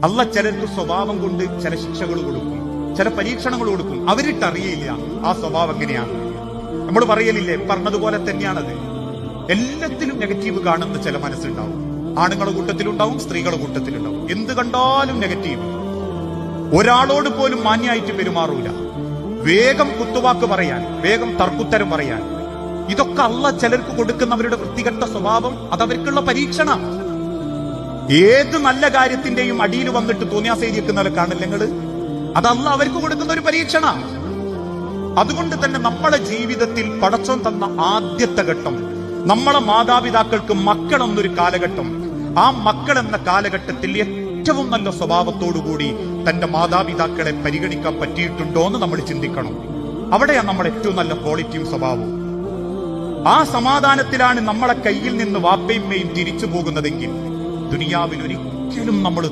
അല്ല ചിലർക്ക് സ്വഭാവം കൊണ്ട് ചില ശിക്ഷകൾ കൊടുക്കും, ചില പരീക്ഷണങ്ങൾ കൊടുക്കും. അവരിട്ടറിയില്ല ആ സ്വഭാവം എങ്ങനെയാണ്. നമ്മൾ പറയലില്ലേ, പറഞ്ഞതുപോലെ തന്നെയാണത്. എല്ലാത്തിലും നെഗറ്റീവ് കാണുന്ന ചില മനസ്സുണ്ടാവും. ആണുങ്ങളുടെ കൂട്ടത്തിലുണ്ടാവും, സ്ത്രീകളുടെ കൂട്ടത്തിലുണ്ടാവും. എന്ത് കണ്ടാലും നെഗറ്റീവ്. ഒരാളോട് പോലും മാന്യായിട്ട് പെരുമാറൂല. വേഗം കുത്തുവാക്ക് പറയാൻ, വേഗം തർക്കുത്തരം പറയാൻ. ഇതൊക്കെ അല്ല ചിലർക്ക് കൊടുക്കുന്നവരുടെ വൃത്തികെട്ട സ്വഭാവം. അതവർക്കുള്ള പരീക്ഷണ. ഏത് നല്ല കാര്യത്തിന്റെയും അടിയിൽ വന്നിട്ട് തോന്നിയാസേരിക്കുന്നവരെ കാണില്ല നിങ്ങള്. അതല്ല അവർക്ക് കൊടുക്കുന്ന ഒരു പരീക്ഷണ. അതുകൊണ്ട് തന്നെ നമ്മുടെ ജീവിതത്തിൽ പടച്ചോൻ തന്ന ആദ്യത്തെ ഘട്ടം, നമ്മളെ മാതാപിതാക്കൾക്ക് മക്കളെന്നൊരു കാലഘട്ടം. ആ മക്കൾ എന്ന കാലഘട്ടത്തിൽ ഏറ്റവും നല്ല സ്വഭാവത്തോടുകൂടി തന്റെ മാതാപിതാക്കളെ പരിഗണിക്കാൻ പറ്റിയിട്ടുണ്ടോ എന്ന് നമ്മൾ ചിന്തിക്കണം. അവിടെയാണ് നമ്മുടെ ഏറ്റവും നല്ല ക്വാളിറ്റിയും സ്വഭാവവും. ആ സമാധാനത്തിലാണ് നമ്മളെ കയ്യിൽ നിന്ന് വാപ്പയും മേയും തിരിച്ചു പോകുന്നതെങ്കിൽ ദുനിയാവിൽ ഒരിക്കലും നമ്മൾ